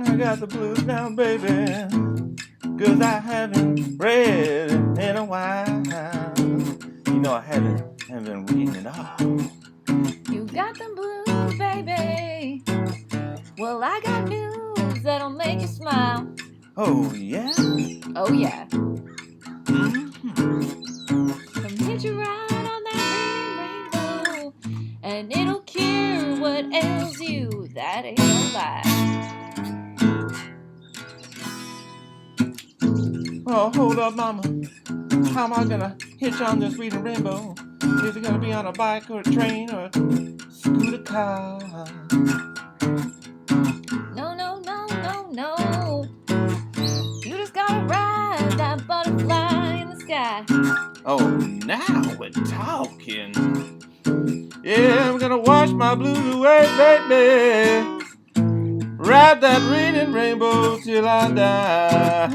I got the blues now, baby, 'cause I haven't read in a while. You know I haven't been reading at all. You got them blues, baby. Well, I got news that'll make you smile. Oh, yeah? Oh, yeah. Mm-hmm. Come hitch a ride on that reading rainbow, and it'll cure what ails you. That ain't no lie. Oh, hold up, mama. How am I gonna hitch on this reading rainbow? Is it gonna be on a bike or a train or a scooter car? No, no, no, no, no. You just gotta ride that butterfly in the sky. Oh, now we're talking. Yeah, I'm gonna wash my blues away, baby. Ride that reading rainbow till I die.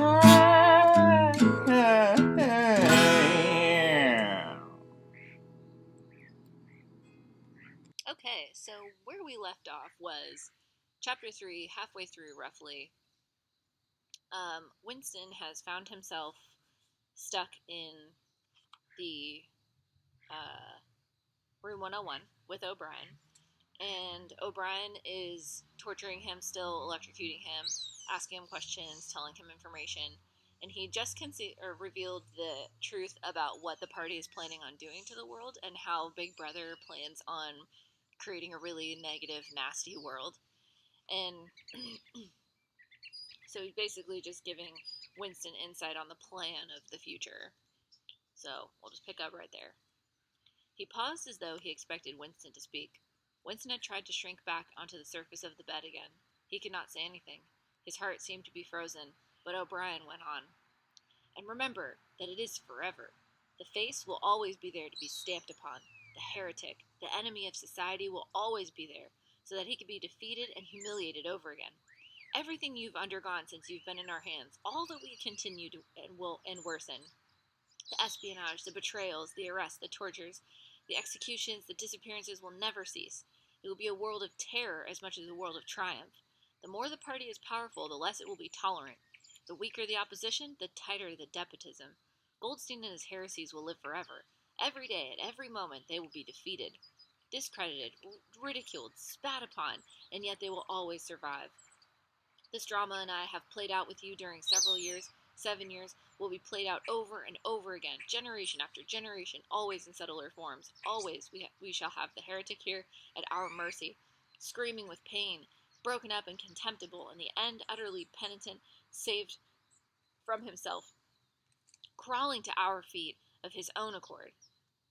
Okay, so where we left off was chapter 3, halfway through roughly. Winston has found himself stuck in the room 101 with O'Brien, and O'Brien is torturing him, still electrocuting him, asking him questions, telling him information, and he just revealed the truth about what the party is planning on doing to the world and how Big Brother plans on creating a really negative, nasty world. And so he's basically just giving Winston insight on the plan of the future. So we'll just pick up right there. He paused as though he expected Winston to speak. Winston had tried to shrink back onto the surface of the bed again. He could not say anything. His heart seemed to be frozen, but O'Brien went on. And remember that it is forever. The face will always be there to be stamped upon. The heretic, the enemy of society, will always be there, so that he can be defeated and humiliated over again. Everything you've undergone since you've been in our hands, all that we continue to and worsen. The espionage, the betrayals, the arrests, the tortures, the executions, the disappearances will never cease. It will be a world of terror as much as a world of triumph. The more the party is powerful, the less it will be tolerant. The weaker the opposition, the tighter the despotism. Goldstein and his heresies will live forever. Every day, at every moment, they will be defeated, discredited, ridiculed, spat upon, and yet they will always survive. This drama and I have played out with you during several years, 7 years, will be played out over and over again, generation after generation, always in subtler forms. Always we shall have the heretic here at our mercy, screaming with pain, broken up and contemptible, in the end utterly penitent, saved from himself, crawling to our feet of his own accord.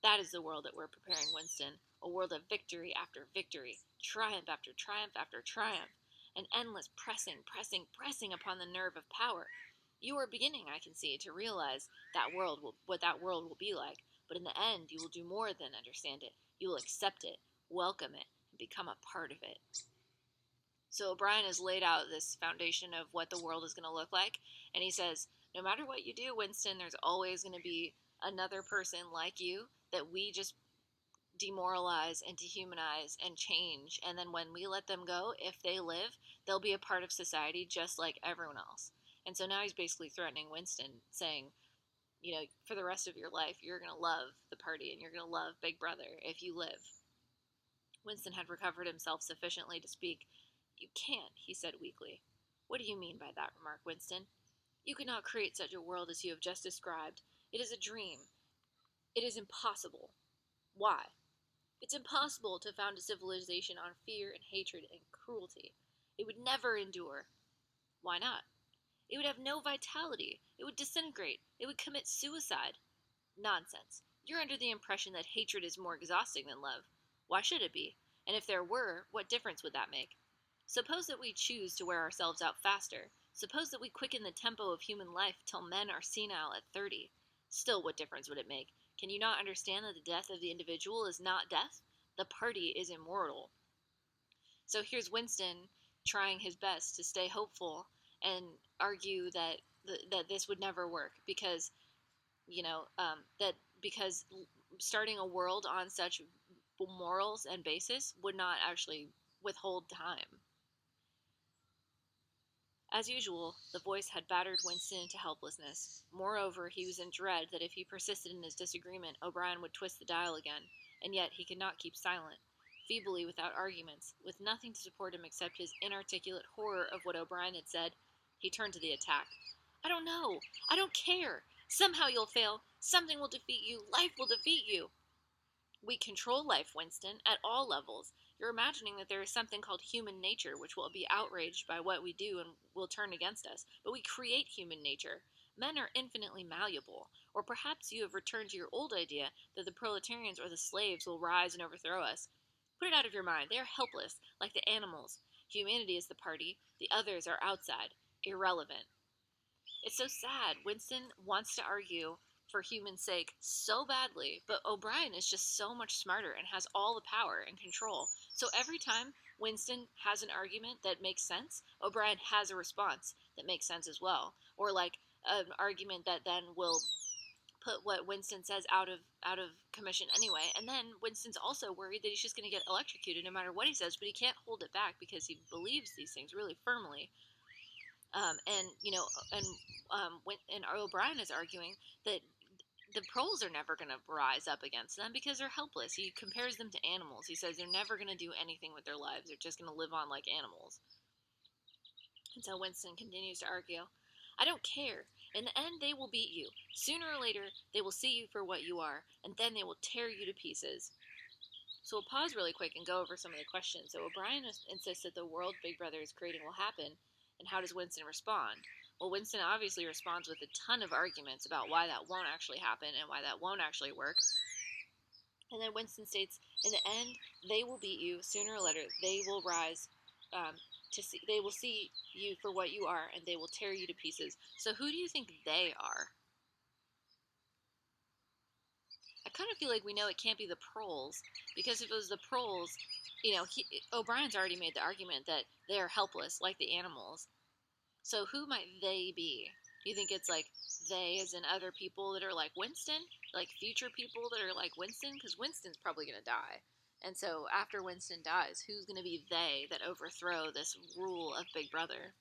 That is the world that we're preparing, Winston, a world of victory after victory, triumph after triumph after triumph, an endless pressing, pressing, pressing upon the nerve of power. You are beginning, I can see, to realize what that world will be like, but in the end you will do more than understand it. You will accept it, welcome it, and become a part of it. So O'Brien has laid out this foundation of what the world is going to look like, and he says, no matter what you do, Winston, there's always going to be another person like you that we just demoralize and dehumanize and change, and then when we let them go, if they live, they'll be a part of society just like everyone else. And so now he's basically threatening Winston, saying, you know, for the rest of your life, you're going to love the party and you're going to love Big Brother if you live. Winston had recovered himself sufficiently to speak. You can't, he said weakly. What do you mean by that? Remarked Winston. You cannot create such a world as you have just described. It is a dream. It is impossible. Why? It's impossible to found a civilization on fear and hatred and cruelty. It would never endure. Why not? It would have no vitality. It would disintegrate. It would commit suicide. Nonsense. You're under the impression that hatred is more exhausting than love. Why should it be? And if there were, what difference would that make? Suppose that we choose to wear ourselves out faster. Suppose that we quicken the tempo of human life till men are senile at 30. Still, what difference would it make? Can you not understand that the death of the individual is not death? The party is immortal. So here's Winston trying his best to stay hopeful and argue that that this would never work because, that because starting a world on such morals and basis would not actually withhold time. As usual, the voice had battered Winston into helplessness. Moreover, he was in dread that if he persisted in his disagreement, O'Brien would twist the dial again, and yet he could not keep silent. Feebly, without arguments, with nothing to support him except his inarticulate horror of what O'Brien had said, he turned to the attack. I don't know. I don't care. Somehow you'll fail. Something will defeat you. Life will defeat you. We control life, Winston, at all levels. You're imagining that there is something called human nature which will be outraged by what we do and will turn against us. But we create human nature. Men are infinitely malleable. Or perhaps you have returned to your old idea that the proletarians or the slaves will rise and overthrow us. Put it out of your mind. They are helpless, like the animals. Humanity is the party. The others are outside, irrelevant. It's so sad. Winston wants to argue for human sake so badly, but O'Brien is just so much smarter and has all the power and control. So every time Winston has an argument that makes sense, O'Brien has a response that makes sense as well. Or like an argument that then will put what Winston says out of commission anyway. And then Winston's also worried that he's just going to get electrocuted no matter what he says, but he can't hold it back because he believes these things really firmly. And O'Brien is arguing that the proles are never going to rise up against them because they're helpless. He compares them to animals. He says they're never going to do anything with their lives. They're just going to live on like animals. And so Winston continues to argue, I don't care. In the end, they will beat you. Sooner or later, they will see you for what you are, and then they will tear you to pieces. So we'll pause really quick and go over some of the questions. So O'Brien insists that the world Big Brother is creating will happen, and how does Winston respond? Well, Winston obviously responds with a ton of arguments about why that won't actually happen and why that won't actually work. And then Winston states, in the end, they will beat you. Sooner or later, they will rise they will see you for what you are, and they will tear you to pieces. So who do you think they are? I kind of feel like we know it can't be the proles, because if it was the proles, O'Brien's already made the argument that they are helpless, like the animals. So who might they be? You think it's like they as in other people that are like Winston? Like future people that are like Winston? Because Winston's probably going to die. And so after Winston dies, who's going to be they that overthrow this rule of Big Brother?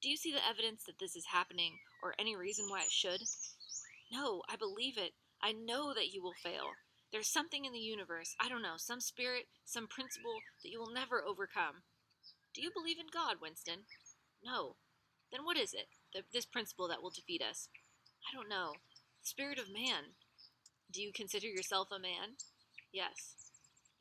Do you see the evidence that this is happening, or any reason why it should? No, I believe it. I know that you will fail. There's something in the universe, I don't know, some spirit, some principle that you will never overcome. Do you believe in God, Winston? No. Then what is it, this principle that will defeat us? I don't know. The spirit of man. Do you consider yourself a man? Yes.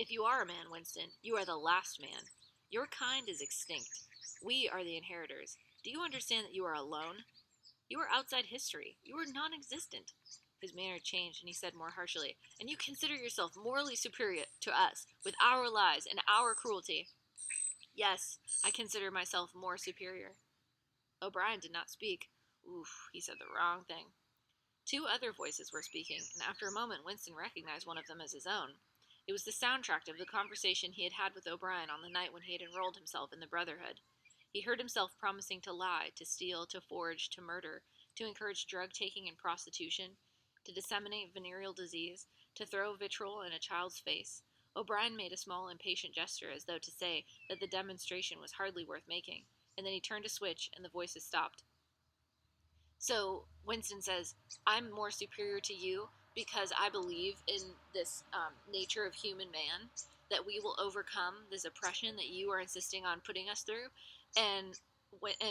If you are a man, Winston, you are the last man. Your kind is extinct. We are the inheritors. Do you understand that you are alone? You are outside history. You are non-existent. His manner changed, and he said more harshly, and you consider yourself morally superior to us, with our lies and our cruelty. Yes, I consider myself more superior. O'Brien did not speak. Oof, he said the wrong thing. Two other voices were speaking, and after a moment Winston recognized one of them as his own. It was the soundtrack of the conversation he had had with O'Brien on the night when he had enrolled himself in the Brotherhood. He heard himself promising to lie, to steal, to forge, to murder, to encourage drug-taking and prostitution, to disseminate venereal disease, to throw vitriol in a child's face. O'Brien made a small, impatient gesture as though to say that the demonstration was hardly worth making, and then he turned a switch and the voices stopped. So Winston says, I'm more superior to you because I believe in this nature of human man, that we will overcome this oppression that you are insisting on putting us through. And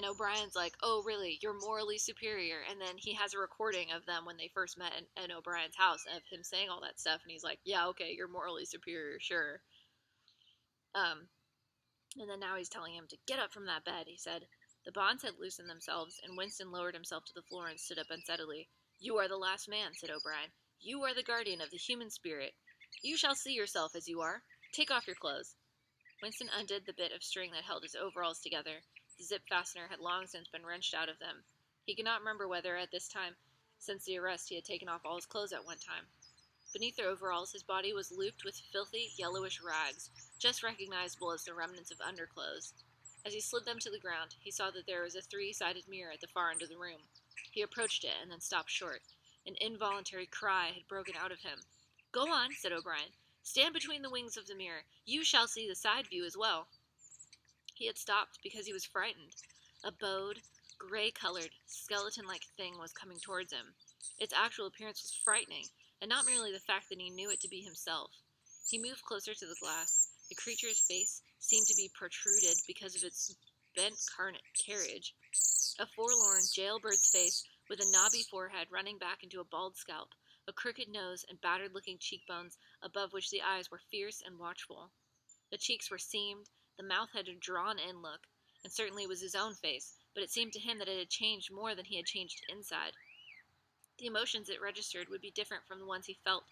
O'Brien's like, oh, really? You're morally superior? And then he has a recording of them when they first met in O'Brien's house of him saying all that stuff. And he's like, yeah, okay, you're morally superior, sure. And then now he's telling him to get up from that bed, he said. The bonds had loosened themselves, and Winston lowered himself to the floor and stood up unsteadily. You are the last man, said O'Brien. You are the guardian of the human spirit. You shall see yourself as you are. Take off your clothes. Winston undid the bit of string that held his overalls together. The zip fastener had long since been wrenched out of them. He could not remember whether at this time, since the arrest, he had taken off all his clothes at one time. Beneath the overalls, his body was looped with filthy, yellowish rags, just recognizable as the remnants of underclothes. As he slid them to the ground, he saw that there was a three-sided mirror at the far end of the room. He approached it and then stopped short. An involuntary cry had broken out of him. Go on, said O'Brien. Stand between the wings of the mirror. You shall see the side view as well. He had stopped because he was frightened. A bowed, gray-colored, skeleton-like thing was coming towards him. Its actual appearance was frightening, and not merely the fact that he knew it to be himself. He moved closer to the glass. The creature's face seemed to be protruded because of its bent carriage. A forlorn jailbird's face with a knobby forehead running back into a bald scalp, a crooked nose, and battered-looking cheekbones above which the eyes were fierce and watchful. The cheeks were seamed, the mouth had a drawn-in look, and certainly it was his own face, but it seemed to him that it had changed more than he had changed inside. The emotions it registered would be different from the ones he felt.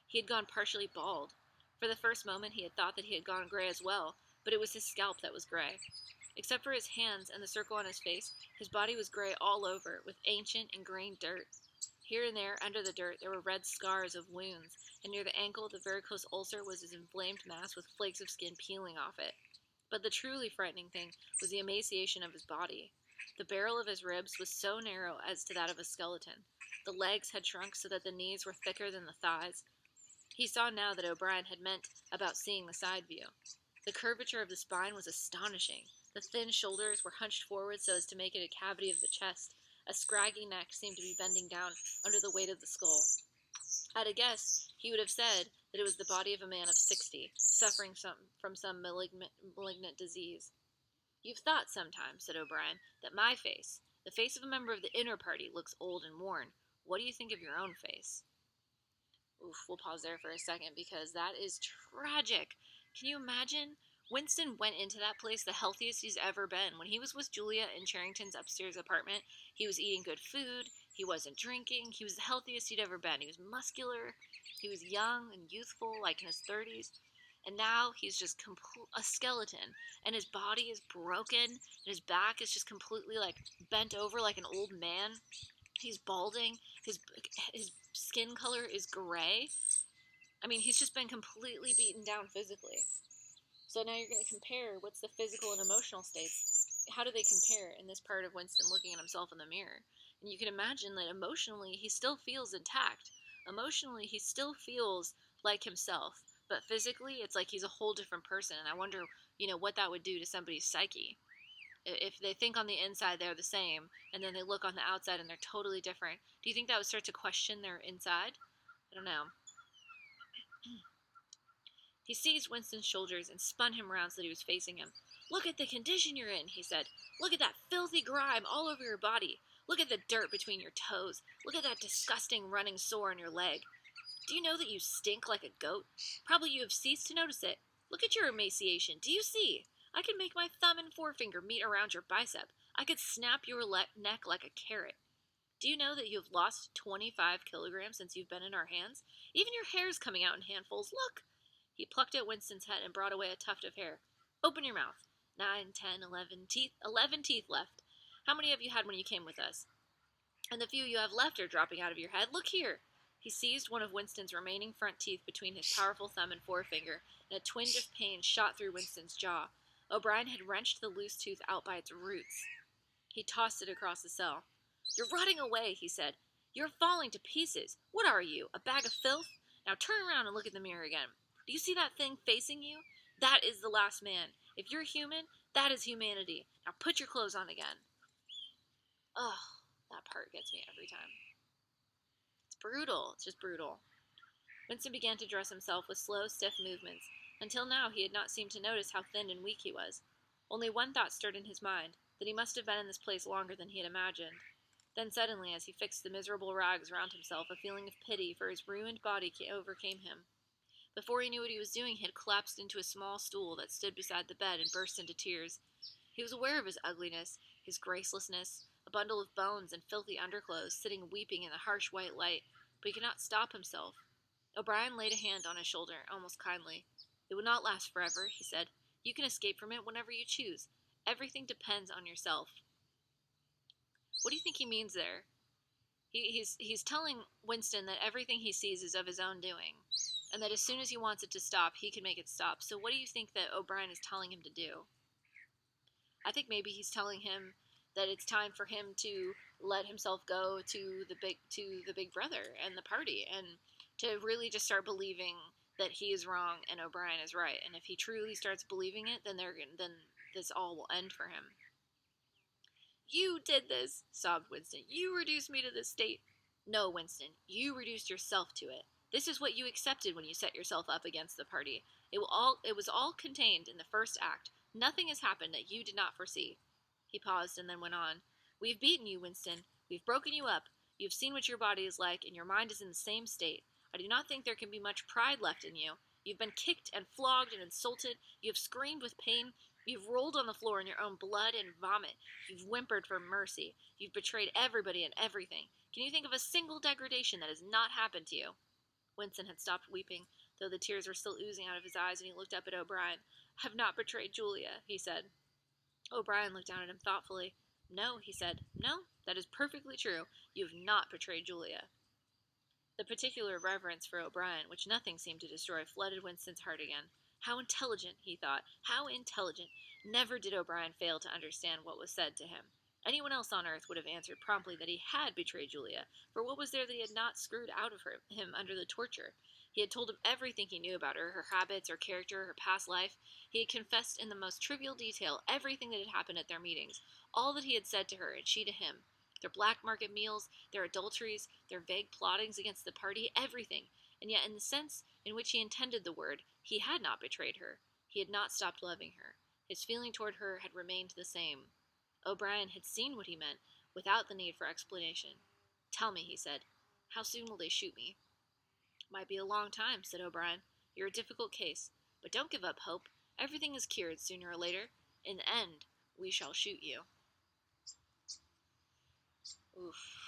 He had gone partially bald. For the first moment he had thought that he had gone gray as well, but it was his scalp that was gray. Except for his hands and the circle on his face, his body was gray all over, with ancient, ingrained dirt. Here and there, under the dirt, there were red scars of wounds, and near the ankle the varicose ulcer was an inflamed mass with flakes of skin peeling off it. But the truly frightening thing was the emaciation of his body. The barrel of his ribs was so narrow as to that of a skeleton. The legs had shrunk so that the knees were thicker than the thighs. He saw now that O'Brien had meant about seeing the side view. The curvature of the spine was astonishing. The thin shoulders were hunched forward so as to make it a cavity of the chest. A scraggy neck seemed to be bending down under the weight of the skull. At a guess, he would have said that it was the body of a man of 60, suffering from some malignant disease. "You've thought sometimes," said O'Brien, "that my face, the face of a member of the inner party, looks old and worn. What do you think of your own face?" Oof, we'll pause there for a second because that is tragic. Can you imagine? Winston went into that place the healthiest he's ever been. When he was with Julia in Charrington's upstairs apartment, he was eating good food, he wasn't drinking, he was the healthiest he'd ever been. He was muscular, he was young and youthful, like in his 30s, and now he's just a skeleton, and his body is broken, and his back is just completely like bent over like an old man. He's balding, his skin color is gray. I mean, he's just been completely beaten down physically. So now you're going to compare what's the physical and emotional states. How do they compare in this part of Winston looking at himself in the mirror? And you can imagine that emotionally he still feels intact. Emotionally he still feels like himself. But physically it's like he's a whole different person. And I wonder, what that would do to somebody's psyche. If they think on the inside they're the same, and then they look on the outside and they're totally different, do you think that would start to question their inside? I don't know. He seized Winston's shoulders and spun him round so that he was facing him. "Look at the condition you're in," he said. "Look at that filthy grime all over your body. Look at the dirt between your toes. Look at that disgusting running sore on your leg. Do you know that you stink like a goat? Probably you have ceased to notice it. Look at your emaciation. Do you see? I could make my thumb and forefinger meet around your bicep. I could snap your neck like a carrot. Do you know that you have lost 25 kilograms since you've been in our hands? Even your hair's coming out in handfuls. Look!" He plucked at Winston's head and brought away a tuft of hair. "Open your mouth. 9, 10, 11 teeth. 11 teeth left. How many have you had when you came with us? And the few you have left are dropping out of your head. Look here." He seized one of Winston's remaining front teeth between his powerful thumb and forefinger, and a twinge of pain shot through Winston's jaw. O'Brien had wrenched the loose tooth out by its roots. He tossed it across the cell. "You're rotting away," he said. "You're falling to pieces. What are you, a bag of filth? Now turn around and look in the mirror again. Do you see that thing facing you? That is the last man. If you're human, that is humanity. Now put your clothes on again." Ugh, that part gets me every time. It's brutal. It's just brutal. Winston began to dress himself with slow, stiff movements. Until now he had not seemed to notice how thin and weak he was. Only one thought stirred in his mind, that he must have been in this place longer than he had imagined. Then suddenly, as he fixed the miserable rags round himself, a feeling of pity for his ruined body overcame him. Before he knew what he was doing, he had collapsed into a small stool that stood beside the bed and burst into tears. He was aware of his ugliness, his gracelessness, a bundle of bones and filthy underclothes, sitting weeping in the harsh white light, but he could not stop himself. O'Brien laid a hand on his shoulder, almost kindly. "It will not last forever," he said. "You can escape from it whenever you choose. Everything depends on yourself." What do you think he means there? He's telling Winston that everything he sees is of his own doing, and that as soon as he wants it to stop, he can make it stop. So what do you think that O'Brien is telling him to do? I think maybe he's telling him that it's time for him to let himself go to the big brother and the party, and to really just start believing that he is wrong and O'Brien is right. And if he truly starts believing it, then this all will end for him. "You did this," sobbed Winston. "You reduced me to this state." "No, Winston, you reduced yourself to it. This is what you accepted when you set yourself up against the party. It was all contained in the first act. Nothing has happened that you did not foresee." He paused and then went on. "We've beaten you, Winston. We've broken you up. You've seen what your body is like, and your mind is in the same state. I do not think there can be much pride left in you. You've been kicked and flogged and insulted. You have screamed with pain. You've rolled on the floor in your own blood and vomit. You've whimpered for mercy. You've betrayed everybody and everything. Can you think of a single degradation that has not happened to you?" Winston had stopped weeping, though the tears were still oozing out of his eyes, and he looked up at O'Brien. "I have not betrayed Julia," he said. O'Brien looked down at him thoughtfully. "No," he said. "No, that is perfectly true. You have not betrayed Julia." The particular reverence for O'Brien, which nothing seemed to destroy, flooded Winston's heart again. How intelligent, he thought. How intelligent. Never did O'Brien fail to understand what was said to him. Anyone else on Earth would have answered promptly that he had betrayed Julia, for what was there that he had not screwed out of him under the torture? He had told him everything he knew about her habits, her character, her past life. He had confessed in the most trivial detail everything that had happened at their meetings, all that he had said to her and she to him. Their black market meals, their adulteries, their vague plottings against the party, everything. And yet, in the sense in which he intended the word, he had not betrayed her. He had not stopped loving her. His feeling toward her had remained the same. O'Brien had seen what he meant, without the need for explanation. "Tell me," he said, "how soon will they shoot me?" "Might be a long time," said O'Brien. "You're a difficult case. But don't give up hope. Everything is cured sooner or later. In the end, we shall shoot you." Oof.